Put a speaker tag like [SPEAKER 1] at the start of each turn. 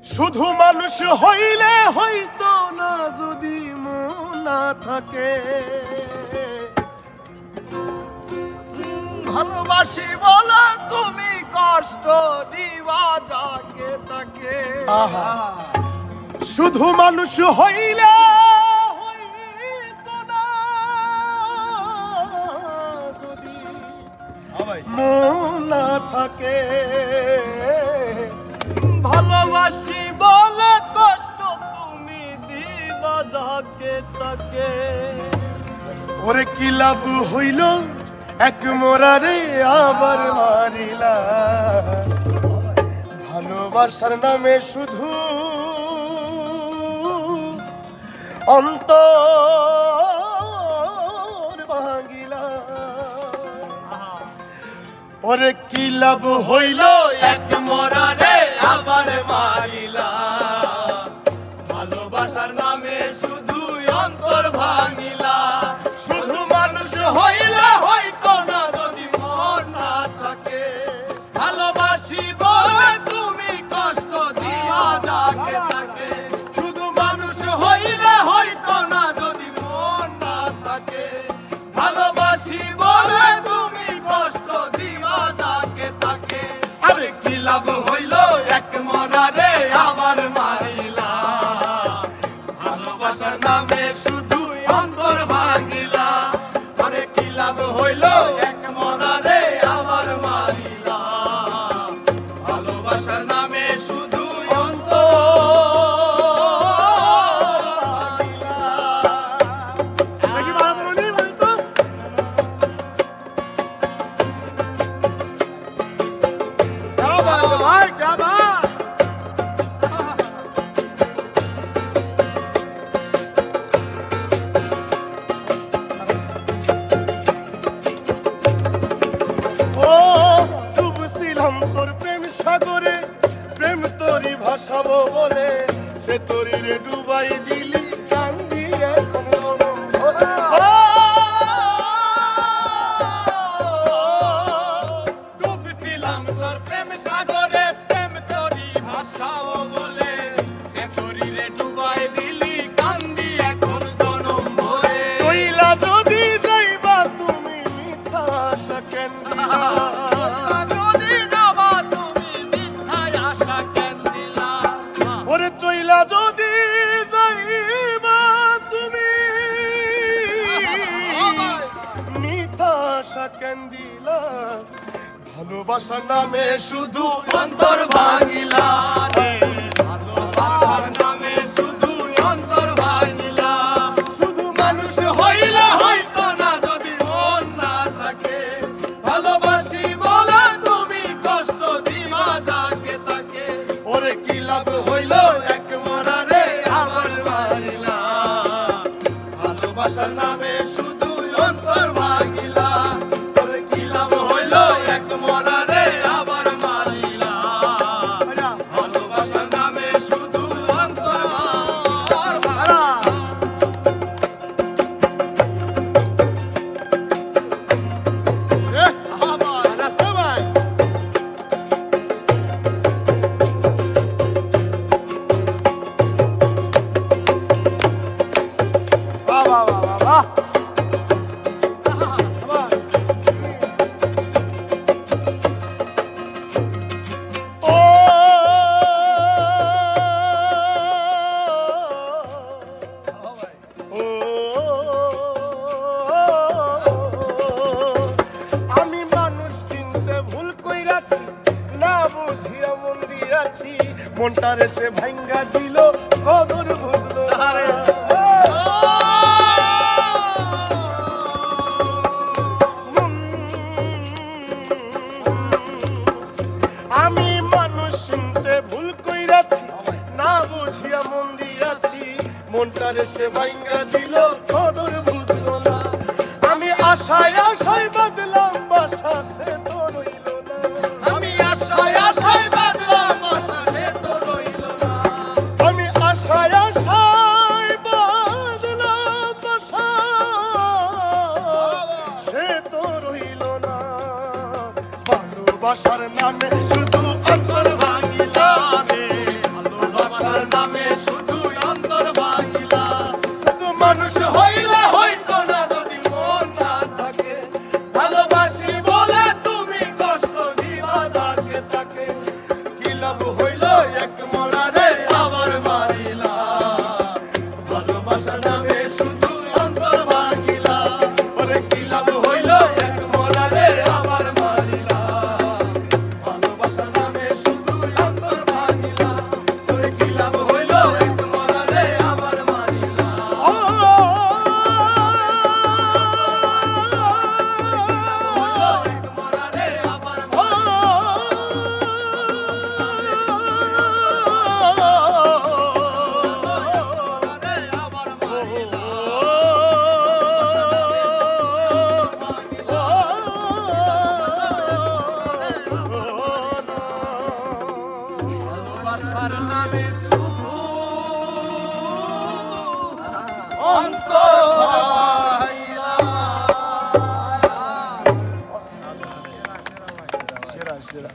[SPEAKER 1] শুধু মানুষ হইলে হইতো না যদি মন না থাকে।
[SPEAKER 2] ভালোবাসি বলে তুমি কষ্ট দিবা যাকে তাকে।
[SPEAKER 1] আহা, শুধু মানুষ হইলে হইতো না যদি মন না থাকে।
[SPEAKER 2] ভালোবাসি বলে কষ্ট তুমি দিবা যাকে তাকে।
[SPEAKER 1] ওরে কি লাভ হইল এক মোরারে আবার মারিলা। ভালোবাসার নামে শুধু অন্তর ভাঙিলা। ওরে কি লাভ হইল এক মোরারে আবার মারিলা।
[SPEAKER 2] ভালোবাসার নামে শুধু অন্তর ভাঙিলা।
[SPEAKER 1] শুধু মানুষ হইলে
[SPEAKER 2] হয়তো না যদি মন না থাকে। ভালোবাসি বলে তুমি কষ্ট দিবা যাকে তাকে। শুধু মানুষ হইলে হয়তো না যদি মন না থাকে। ভালোবাসি বলে তুমি কষ্ট দিবা যাকে তাকে। আরে কি লাভ হইল এক মরারে আবার মারিলা। ভালোবাসার নামে শুধু অন্তর ভাঙিলা। আরে কি লাভ হইল এক মরারে আবার মারিলা। ভালোবাসার নামে শুধু অন্তর
[SPEAKER 1] সাগরে প্রেম তোরি ভাসাবো বলে সে তোরি রে ডুবাই দিলি কান্দি এখন
[SPEAKER 2] ডুবছিলাম তোর প্রেম সাগরে। প্রেম তোরি ভাসাবো বলে সে তোরি রে ডুবাই দিলি কান্দি এখন জনম ভরে।
[SPEAKER 1] চইলা যদি যাইবা তুমি মিথ্যা আশা কেন দিলা।
[SPEAKER 2] যদি যাবা তুমি মিথ্যায় আশা কেন দিলা।
[SPEAKER 1] ওরে চইলা যদি যাইবা তুমি মিথ্যা আশা কেন দিলা। ভালোবাসার নামে শুধু
[SPEAKER 2] অন্তর ভাঙিলা রে। ভালোবাসার নামে শুধু অন্তর ভাঙিলা। শুধু মানুষ হইলে হয়তো না যদি মন না থাকে। ভালোবাসি বলে তুমি কষ্ট দিবা যাকে তাকে।
[SPEAKER 1] ওরে কি লাভ হইল এক মরারে আবার মারিলা।
[SPEAKER 2] ভালোবাসার নামে শুধু অন্তর ভাঙিলা। ওরে কি লাভ হইল এক মরারে আবার মারিলা। ভালোবাসার নামে শুধু অন্তর ভাঙিলা।
[SPEAKER 1] আমি মানুষ চিনতে ভুল কইরাছি না বুঝিয়া মন দিয়াছি। মনটারে সে ভাঙ্গা দিল কদর বুঝলো না। আমি মানুষ চিনতে ভুল কইরাছি না বুঝিয়া মন দিয়াছি। মনটারে সে ভাঙ্গা দিল কদর বুঝলো না। আমি আশায় আশায় বাদলাম বাসা সে তো রইল না।
[SPEAKER 2] আমি আশায় আশায় বাঁধলাম আশা সে তো রইল না।
[SPEAKER 1] আমি আশায় আশায় বাদলাম বাসা সে তো রইল না। ভালোবাসার নামে শুধু অন্তর ভাঙিলা রে।
[SPEAKER 2] শুধু অন্তর ভাইরা।
[SPEAKER 1] সেরা সেরা